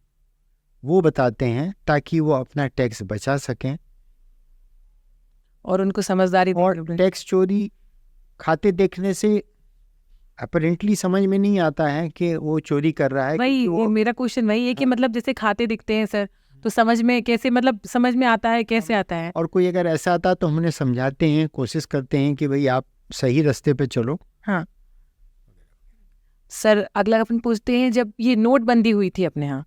वो बताते हैं ताकि वो अपना टैक्स बचा सकें। और उनको समझदारी और टैक्स चोरी खाते देखने से अपरेंटली समझ में नहीं आता है कि वो चोरी कर रहा है। वही वो मेरा क्वेश्चन वही है कि मतलब जैसे खाते दिखते हैं सर, तो समझ में कैसे, मतलब समझ में आता है कैसे आता है? और कोई अगर ऐसा आता तो हम उन्हें समझाते हैं, कोशिश करते हैं कि भाई आप सही रास्ते पे चलो। हाँ सर, अगला अपन पूछते हैं, जब ये नोटबंदी हुई थी अपने यहाँ,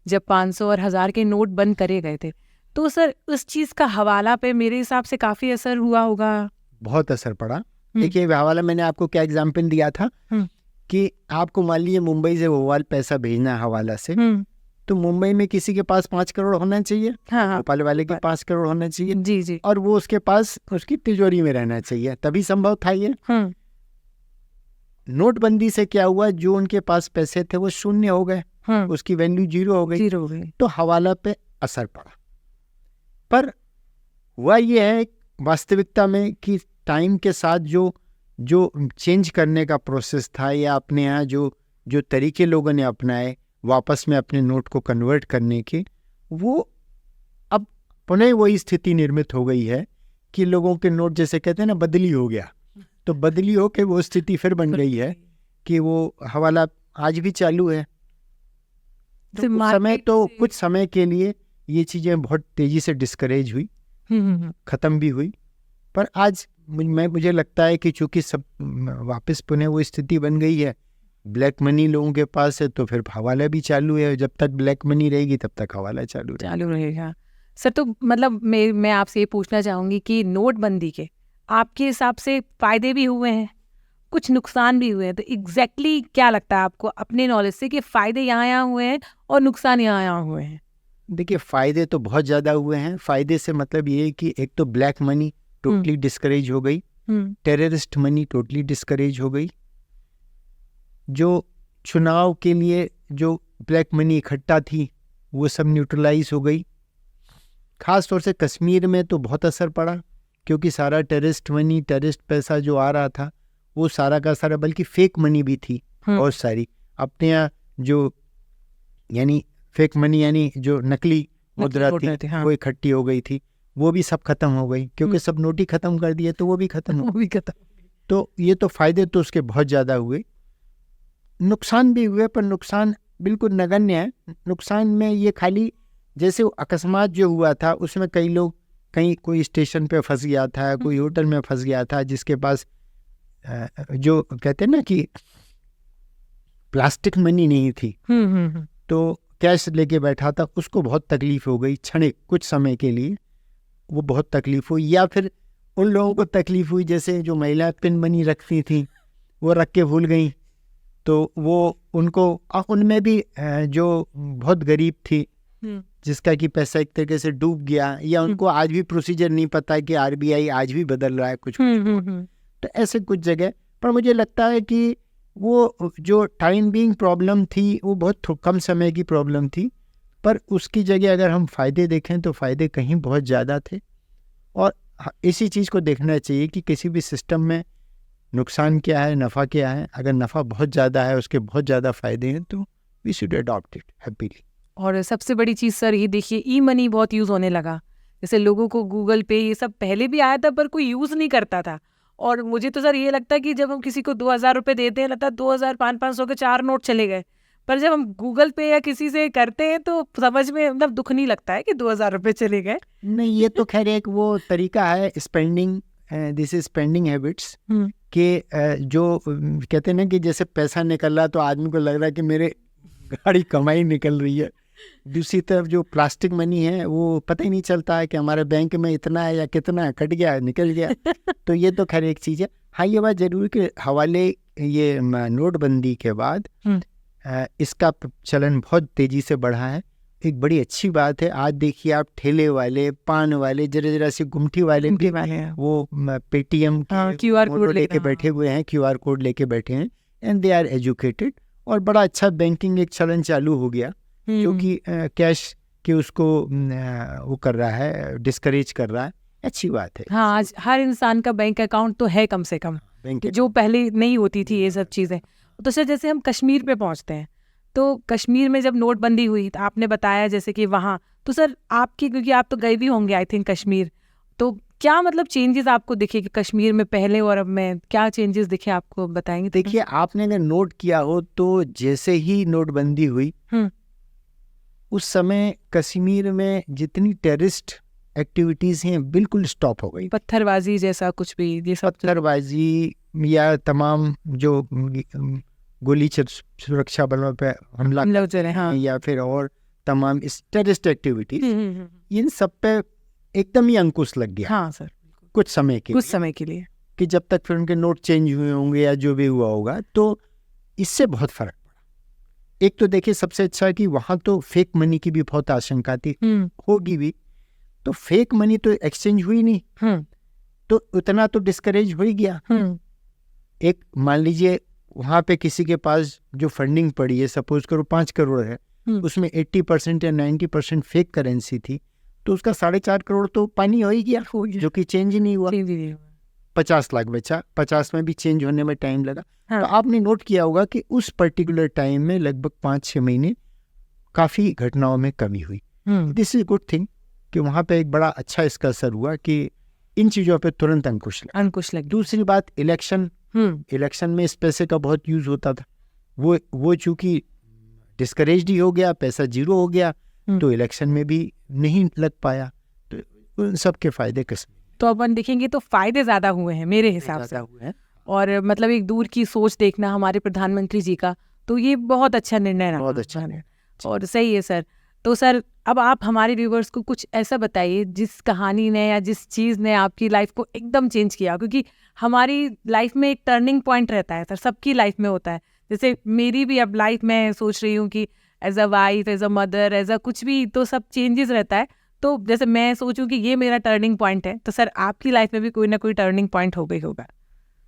जब 500 और 1000 के नोट बंद करे गए थे, तो सर उस चीज़ का हवाला पे मेरे हिसाब से काफ़ी असर हुआ होगा। बहुत असर पड़ा। देखिए हवाला, मैंने आपको क्या एग्जाम्पल दिया था कि आपको मान लीजिए मुंबई से भोपाल पैसा भेजना है हवाला से, तो मुंबई में किसी के पास 5 करोड़ होना चाहिए, भोपाल वाले के 5 करोड़ होना चाहिए। जी जी। और वो उसके पास उसकी तिजोरी में रहना चाहिए, तभी संभव था ये। नोटबंदी से क्या हुआ, जो उनके पास पैसे थे वो शून्य हो गए, उसकी वैल्यू जीरो हो गई। तो हवाला पे असर पड़ा। पर हुआ ये है वास्तविकता में कि टाइम के साथ जो चेंज करने का प्रोसेस था, या अपने यहाँ जो तरीके लोगों ने अपनाए वापस में अपने नोट को कन्वर्ट करने के, वो अब पुनः वही स्थिति निर्मित हो गई है कि लोगों के नोट, जैसे कहते हैं ना, बदली हो गया। तो बदली हो के वो स्थिति फिर बन गई है कि वो हवाला आज भी चालू है। तो कुछ समय के लिए ये चीज़ें बहुत तेजी से डिस्करेज हुई, ख़त्म भी हुई। पर आज मुझे लगता है कि चूंकि सब वापस पुनः वो स्थिति बन गई है, ब्लैक मनी लोगों के पास है, तो फिर हवाला भी चालू है। जब तक ब्लैक मनी रहेगी तब तक हवाला चालू रहेगा। सर तो मतलब मैं आपसे ये पूछना चाहूँगी कि नोटबंदी के आपके हिसाब से फ़ायदे भी हुए हैं, कुछ नुकसान भी हुए हैं, तो एग्जैक्टली क्या लगता है आपको अपने नॉलेज से कि फ़ायदे यहाँ हुए हैं और नुकसान यहाँ हुए हैं? देखिए फ़ायदे तो बहुत ज़्यादा हुए हैं। फ़ायदे से मतलब ये है कि एक तो ब्लैक मनी टोटली डिस्करेज हो गई, टेररिस्ट मनी टोटली डिस्करेज हो गई। जो चुनाव के लिए जो ब्लैक मनी इकट्ठा थी वो सब न्यूट्रलाइज हो गई। ख़ास तौर से कश्मीर में तो बहुत असर पड़ा, क्योंकि सारा टेररिस्ट मनी, टेररिस्ट पैसा जो आ रहा था वो सारा का सारा, बल्कि फेक मनी भी थी बहुत सारी अपने यहाँ, जो यानी फेक मनी यानी जो नकली मुद्रा थी वो इकट्ठी हो गई थी, वो भी सब खत्म हो गई, क्योंकि सब नोट ही खत्म कर दिए तो वो भी खत्म हो गई। तो ये तो फायदे तो उसके बहुत ज़्यादा हुए। नुकसान भी हुए, पर नुकसान बिल्कुल नगण्य है। नुकसान में ये खाली जैसे अकस्मात जो हुआ था उसमें कई लोग, कहीं कोई स्टेशन पे फंस गया था, कोई होटल में फंस गया था, जिसके पास जो कहते हैं ना कि प्लास्टिक मनी नहीं थी, तो कैश लेके बैठा था, उसको बहुत तकलीफ हो गई क्षणिक कुछ समय के लिए, वो बहुत तकलीफ हुई। या फिर उन लोगों को तकलीफ हुई जैसे जो महिला पिन मनी रखती थी वो रख के भूल गई, तो वो उनको, उनमें भी जो बहुत गरीब थी जिसका कि पैसा एक तरीके से डूब गया, या उनको आज भी प्रोसीजर नहीं पता है कि आरबीआई आज भी बदल रहा है कुछ तो ऐसे कुछ जगह पर मुझे लगता है कि वो जो टाइम बीइंग प्रॉब्लम थी वो बहुत कम समय की प्रॉब्लम थी, पर उसकी जगह अगर हम फ़ायदे देखें तो फ़ायदे कहीं बहुत ज़्यादा थे। और इसी चीज़ को देखना चाहिए कि किसी भी सिस्टम में नुकसान क्या है, नफ़ा क्या है। अगर नफ़ा बहुत ज़्यादा है, उसके बहुत ज़्यादा फ़ायदे हैं, तो we should adopt it happily. और सबसे बड़ी चीज़ सर ये देखिए, ई मनी बहुत यूज़ होने लगा। जैसे लोगों को गूगल पे ये सब पहले भी आया था पर कोई यूज़ नहीं करता था। और मुझे तो सर ये लगता है कि जब हम किसी को 2000 रुपये देते हैं, लगता है 2000 500 के 4 नोट चले गए। पर जब हम गूगल पे या किसी से करते हैं तो समझ में मतलब दुख नहीं लगता है कि 2000 रुपये चले गए। नहीं, ये तो खैर एक वो तरीका है spending, this is spending habits के, जो कहते हैं ना कि जैसे पैसा निकल रहा तो आदमी को लग रहा है कि मेरे गाड़ी कमाई निकल रही है। दूसरी तरफ जो प्लास्टिक मनी है वो पता ही नहीं चलता है कि हमारे बैंक में इतना है या कितना है, कट गया निकल गया। तो ये तो खैर एक चीज़ है। हाँ, ये बात जरूर कि हवाले ये नोटबंदी के बाद इसका चलन बहुत तेज़ी से बढ़ा है, एक बड़ी अच्छी बात है। आज देखिए आप ठेले वाले, पान वाले, जरा जरा सी गुमठी वाले उनके वाले हैं। वो पेटीएम QR कोड लेके बैठे हुए हैं, QR कोड लेके बैठे हैं, एंड दे आर एजुकेटेड। और बड़ा अच्छा बैंकिंग एक चलन चालू हो गया, क्योंकि कैश के उसको वो कर रहा है, डिस्करेज कर रहा है। अच्छी बात है। हाँ, आज हर इंसान का बैंक अकाउंट तो है कम से कम, बैंक जो पहले नहीं होती थी ये सब चीज़ें। तो सर जैसे हम कश्मीर पे पहुंचते हैं, तो कश्मीर में जब नोटबंदी हुई तो आपने बताया जैसे कि वहाँ, तो सर आपकी, क्योंकि आप तो गए भी होंगे आई थिंक कश्मीर, तो क्या मतलब चेंजेस आपको दिखे कि कश्मीर में पहले और अब में क्या चेंजेस दिखे आपको, बताएंगे? देखिए, आपने अगर नोट किया हो तो जैसे ही नोटबंदी हुई उस समय कश्मीर में जितनी टेररिस्ट एक्टिविटीज हैं बिल्कुल स्टॉप हो गई। पत्थरबाजी जैसा कुछ भी, ये सब पत्थरबाजी या तमाम जो गोली सुरक्षा बलों पे हमला चले, हाँ, या फिर और तमाम इस टेररिस्ट एक्टिविटीज, इन सब पे एकदम ही अंकुश लग गया। हाँ सर, कुछ समय के लिए कि जब तक फिर उनके नोट चेंज हुए होंगे या जो भी हुआ होगा, तो इससे बहुत फर्क पड़ा। एक तो देखिए सबसे अच्छा कि वहां तो फेक मनी की भी बहुत आशंका थी, होगी भी, तो फेक मनी तो एक्सचेंज हुई नहीं, तो उतना तो डिस्करेज हो ही गया। एक मान लीजिए वहां पे किसी के पास जो फंडिंग पड़ी है, सपोज करो 5 करोड़ है, उसमें 80% या 90% फेक करेंसी थी, तो उसका 4.5 करोड़ तो पानी हो ही गया, जो कि चेंज ही नहीं हुआ। 50 लाख बचा, 50 में भी चेंज होने में टाइम लगा। तो आपने नोट किया होगा कि उस पर्टिकुलर टाइम में लगभग 5-6 महीने काफी घटनाओं में कमी हुई। दिस इज गुड थिंग कि वहां पे एक बड़ा अच्छा इसका असर हुआ कि इन चीजों पे तुरंत अंकुश लगा। दूसरी बात, इलेक्शन में इस पैसे का बहुत यूज होता था, वो चूंकि डिस्करेज्ड ही हो गया, पैसा जीरो हो गया, तो इलेक्शन में भी नहीं लग पाया, तो उन सब के फायदे किस्म। तो अपन देखेंगे तो फायदे ज्यादा हुए हैं मेरे हिसाब से हुए हैं। और मतलब एक दूर की सोच देखना हमारे प्रधानमंत्री जी का, तो ये बहुत अच्छा निर्णय रहा, बहुत अच्छा और सही है सर। तो सर अब आप हमारे व्यूवर्स को कुछ ऐसा बताइए जिस कहानी ने या जिस चीज़ ने आपकी लाइफ को एकदम चेंज किया, क्योंकि हमारी लाइफ में एक टर्निंग पॉइंट रहता है सर, सबकी लाइफ में होता है। जैसे मेरी भी अब लाइफ में सोच रही हूँ कि as a wife, as a mother, as a कुछ भी, तो सब चेंजेस रहता है। तो जैसे मैं सोचूं कि ये मेरा टर्निंग पॉइंट है, तो सर आपकी लाइफ में भी कोई ना कोई टर्निंग पॉइंट हो गई होगा।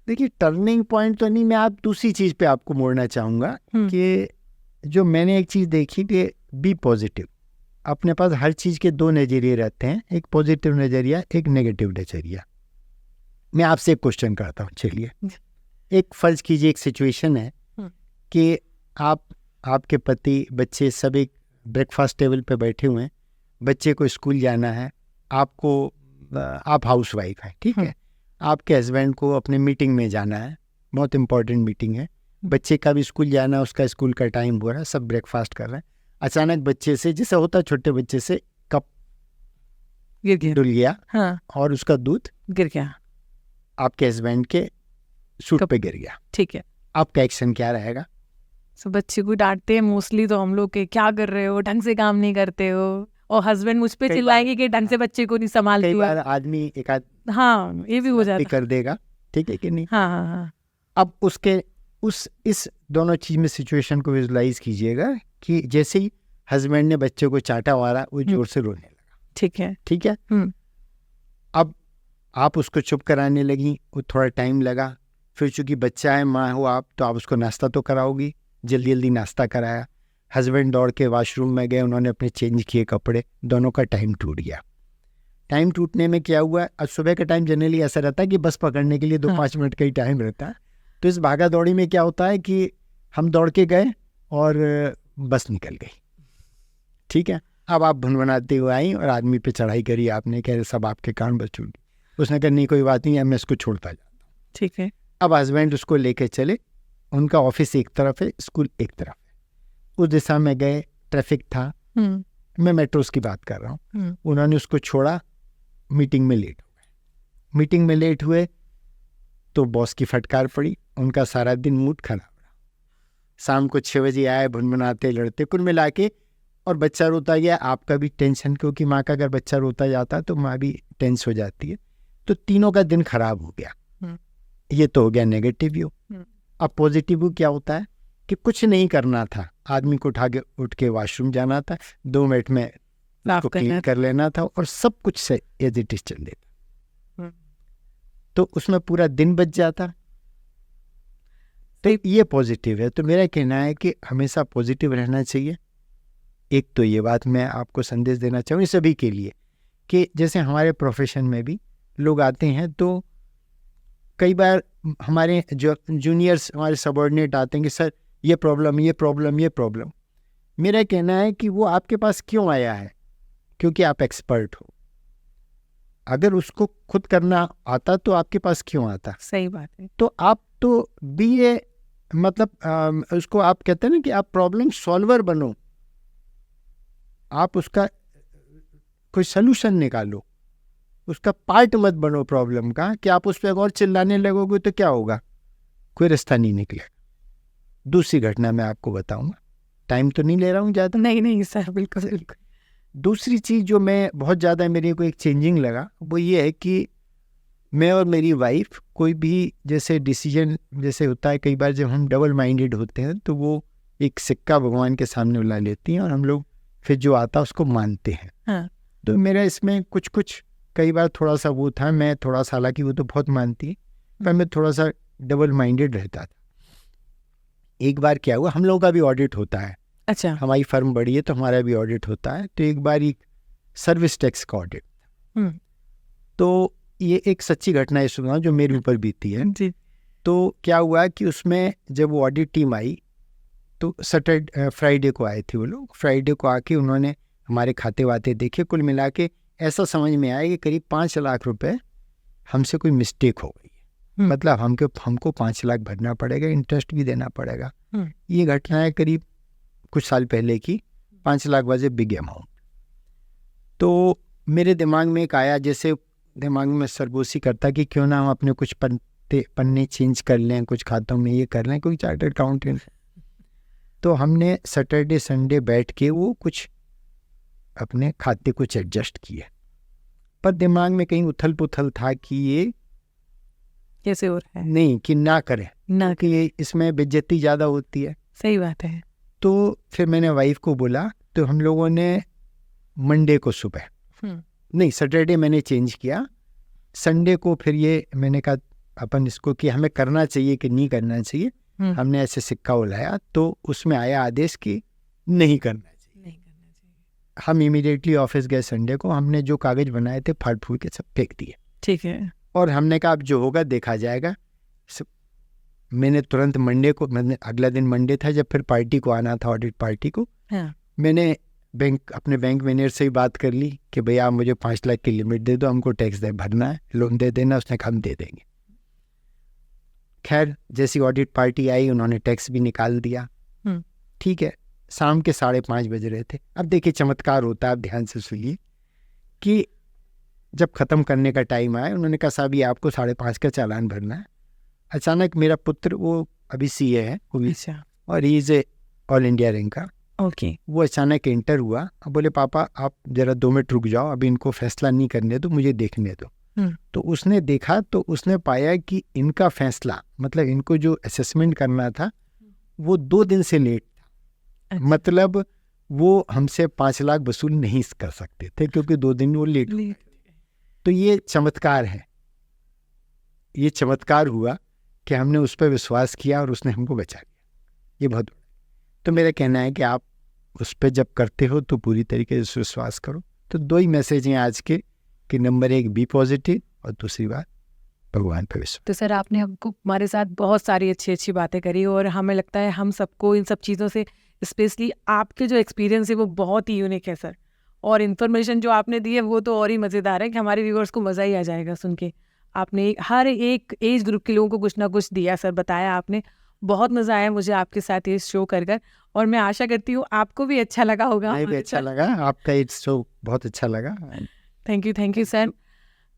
देखिए, टर्निंग पॉइंट तो नहीं, मैं आप दूसरी चीज़ पे आपको मोड़ना चाहूँगा कि जो मैंने एक चीज़ देखी कि बी पॉजिटिव। अपने पास हर चीज़ के 2 नज़रिए रहते हैं, एक पॉजिटिव नज़रिया, एक नेगेटिव नज़रिया। मैं आपसे एक क्वेश्चन करता हूँ, चलिए। एक फर्ज कीजिए, एक सिचुएशन है कि आपके पति, बच्चे सब एक ब्रेकफास्ट टेबल पे बैठे हुए हैं, बच्चे को स्कूल जाना है, आप हाउस वाइफ है, ठीक है, आपके हस्बैंड को अपने मीटिंग में जाना है, बहुत इंपॉर्टेंट मीटिंग है, बच्चे का भी स्कूल जाना है, उसका स्कूल का टाइम हो रहा है, सब ब्रेकफास्ट कर रहे हैं। अचानक बच्चे से, जैसे होता छोटे बच्चे से, कप डुल गया, और उसका दूध गिर गया, आपके हस्बैंड के सूट पे गिर गया, ठीक है, आपका एक्शन क्या रहेगा? सब बच्चे को डांटते हैं मोस्टली तो हम लोग के, क्या कर रहे हो, ढंग से काम नहीं करते हो, और हस्बैंड मुझ पे चिल्लाएंगे कि ढंग से बच्चे को नहीं संभालते हो। कई बार आदमी एक आध ये भी हो जाता कर देगा, ठीक है कि नहीं? हाँ। अब इस दोनों चीज में सिचुएशन को विजुलाइज कीजिएगा कि जैसे ही हस्बैंड ने बच्चे को चाटा मारा, वो जोर से रोने लगा, ठीक है। अब आप उसको चुप कराने लगी, वो थोड़ा टाइम लगा, फिर चूंकि बच्चा है, माँ हो आप, तो आप उसको नाश्ता तो कराओगी, जल्दी नाश्ता कराया, हस्बैंड दौड़ के वॉशरूम में गए, उन्होंने अपने चेंज किए कपड़े, दोनों का टाइम टूट गया। टाइम टूटने में क्या हुआ, आज सुबह का टाइम जनरली ऐसा रहता है कि बस पकड़ने के लिए 2-5 मिनट का ही टाइम रहता है, तो इस भागा दौड़ी में क्या होता है कि हम दौड़ के गए और बस निकल गई, ठीक है। अब आप भुनभुनाते हुए आई और आदमी पे चढ़ाई करी आपने, कह सब आपके कान बच चुकी। उसने कहा नहीं कोई बात नहीं है, मैं इसको छोड़ता जाता हूँ, ठीक है। अब हस्बैंड उसको लेके चले, उनका ऑफिस एक तरफ है, स्कूल एक तरफ है, उस दिशा में गए, ट्रैफिक था, मैं मेट्रोस की बात कर रहा हूँ, उन्होंने उसको छोड़ा, मीटिंग में लेट हुए तो बॉस की फटकार पड़ी, उनका सारा दिन मूड खराब रहा, शाम को 6 बजे आए, भुनभुनाते लड़ते, कुल मिला के, और बच्चा रोता गया, आपका भी टेंशन, क्योंकि माँ का अगर बच्चा रोता जाता तो माँ भी टेंस हो जाती है, तो तीनों का दिन खराब हो गया। ये तो हो गया नेगेटिव व्यू। अब पॉजिटिव व्यू क्या होता है कि कुछ नहीं करना था, आदमी को उठ के वॉशरूम जाना था, 2 मिनट में उसको क्लीन कर लेना था और सब कुछ से एज इट इज चल देता, तो उसमें पूरा दिन बच जाता। तो ये पॉजिटिव है। तो मेरा कहना है कि हमेशा पॉजिटिव रहना चाहिए। एक तो ये बात मैं आपको संदेश देना चाहूँगी सभी के लिए कि जैसे हमारे प्रोफेशन में भी लोग आते हैं तो कई बार हमारे जो जूनियर्स, हमारे सबॉर्डिनेट आते हैं कि सर ये प्रॉब्लम, ये प्रॉब्लम, ये प्रॉब्लम। मेरा कहना है कि वो आपके पास क्यों आया है? क्योंकि आप एक्सपर्ट हो। अगर उसको खुद करना आता तो आपके पास क्यों आता? सही बात है। तो आप तो BA मतलब उसको आप कहते हैं ना कि आप प्रॉब्लम सॉल्वर बनो, आप उसका कोई सलूशन निकालो, उसका पार्ट मत बनो प्रॉब्लम का कि आप उस पर और चिल्लाने लगोगे तो क्या होगा, कोई रास्ता नहीं निकलेगा। दूसरी घटना मैं आपको बताऊंगा, टाइम तो नहीं ले रहा हूँ ज़्यादा। नहीं सर, बिल्कुल बिल्कुल। दूसरी चीज़ जो मैं बहुत ज़्यादा मेरे को एक चेंजिंग लगा वो ये है कि मैं और मेरी वाइफ कोई भी जैसे डिसीजन जैसे होता है, कई बार जब हम डबल माइंडेड होते हैं तो वो एक सिक्का भगवान के सामने ला लेती हैं और हम लोग फिर जो आता उसको मानते हैं। हाँ। तो मेरा इसमें कुछ कई बार थोड़ा सा वो था, मैं थोड़ा सा, हालांकि वो तो बहुत मानती है पर मैं थोड़ा सा डबल माइंडेड रहता था। एक बार क्या हुआ, हम लोगों का भी ऑडिट होता है। अच्छा। हमारी फर्म बड़ी है तो हमारा भी ऑडिट होता है। तो एक बार एक सर्विस टैक्स का ऑडिट, तो ये एक सच्ची घटना है सुना जो मेरे ऊपर बीती है जी। तो क्या हुआ कि उसमें जब वो ऑडिट टीम आई तो फ्राइडे को आए थे वो लोग। फ्राइडे को आके उन्होंने हमारे खाते वाते देखे, कुल मिला के ऐसा समझ में आया कि करीब 5 लाख रुपए हमसे कोई मिस्टेक हो गई है। मतलब हमको 5 लाख भरना पड़ेगा, इंटरेस्ट भी देना पड़ेगा। ये घटना है करीब कुछ साल पहले की। 5 lakh was a big amount. तो मेरे दिमाग में एक आया, जैसे दिमाग में सरगोशी करता कि क्यों ना हम अपने कुछ पन्ने चेंज कर लें, कुछ खातों में ये कर लें, कोई चार्टर्ड अकाउंटेंट। तो हमने सैटरडे संडे बैठ के वो कुछ अपने खाते कुछ एडजस्ट किए, पर दिमाग में कहीं उथल पुथल था कि ये कैसे हो रहा है, नहीं कि ना करें ना कि ये इसमें बेइज्जती ज़्यादा होती है। सही बात है। तो फिर मैंने वाइफ को बोला, तो हम लोगों ने मंडे को सुबह नहीं सैटरडे मैंने चेंज किया, संडे को फिर ये मैंने कहा अपन इसको कि हमें करना चाहिए कि नहीं करना चाहिए। हमने ऐसे सिक्का उलाया तो उसमें आया आदेश कि नहीं करना चाहिए। हम इमीडिएटली ऑफिस गए संडे को, हमने जो कागज बनाए थे फाड़ फूड़ के सब फेंक दिए। ठीक है। और हमने कहा अब जो होगा देखा जाएगा। मैंने तुरंत मंडे को, मैंने अगला दिन मंडे था जब फिर पार्टी को आना था, ऑडिट पार्टी को। मैंने अपने बैंक मैनेजर से ही बात कर ली कि भैया आप मुझे 5 लाख की लिमिट दे दो, हमको टैक्स भरना है, लोन दे देना। उसने कहा हम दे देंगे। खैर जैसी ऑडिट पार्टी आई उन्होंने टैक्स भी निकाल दिया। ठीक है, शाम के 5:30 बज रहे थे। अब देखिए चमत्कार होता है, आप ध्यान से सुनिए कि जब ख़त्म करने का टाइम आया उन्होंने कहा साहब ये आपको 5:30 का चालान भरना है। अचानक मेरा पुत्र, वो अभी CA है वो भी, और he is a all India rank का, वो अचानक एंटर हुआ। अब बोले पापा आप जरा 2 मिनट रुक जाओ, अभी इनको फैसला नहीं करने दो, मुझे देखने दो। तो उसने देखा तो उसने पाया कि इनका फैसला, मतलब इनको जो असेसमेंट करना था वो 2 दिन से लेट था। मतलब वो हमसे 5 लाख वसूल नहीं कर सकते थे क्योंकि 2 दिन वो लेट हुए। तो ये चमत्कार है, ये चमत्कार हुआ कि हमने उस पर विश्वास किया और उसने हमको बचा लिया। ये बहुत। तो मेरा कहना है कि आप उस पर जब करते हो तो पूरी तरीके से विश्वास करो। तो 2 ही मैसेज हैं आज के कि नंबर 1 बी पॉजिटिव और दूसरी बात भगवान पे विश्वास। तो सर आपने हमको हमारे साथ बहुत सारी अच्छी बातें करी और हमें लगता है हम सबको इन सब चीज़ों से, स्पेशली आपके जो एक्सपीरियंस है वो बहुत ही यूनिक है सर, और इन्फॉर्मेशन जो आपने दी है वो तो और ही मज़ेदार है कि हमारे व्यूअर्स को मज़ा ही आ जाएगा सुन के। आपने हर एक एज ग्रुप के लोगों को कुछ ना कुछ दिया सर, बताया आपने। बहुत मज़ा आया मुझे आपके साथ ये शो कर और मैं आशा करती हूँ आपको भी अच्छा लगा होगा। भी अच्छा लगा, आपका ये शो बहुत अच्छा लगा। Thank you sir.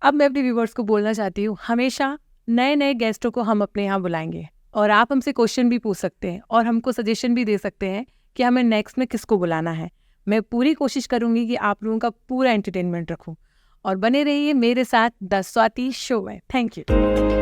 अब मैं अपने व्यूवर्स को बोलना चाहती हूँ, हमेशा नए गेस्टों को हम अपने यहाँ बुलाएंगे और आप हमसे क्वेश्चन भी पूछ सकते हैं और हमको सजेशन भी दे सकते हैं कि हमें नेक्स्ट में किसको बुलाना है। मैं पूरी कोशिश करूँगी कि आप लोगों का पूरा एंटरटेनमेंट रखूँ और बने रहिए मेरे साथ द स्वाति शो में। Thank you.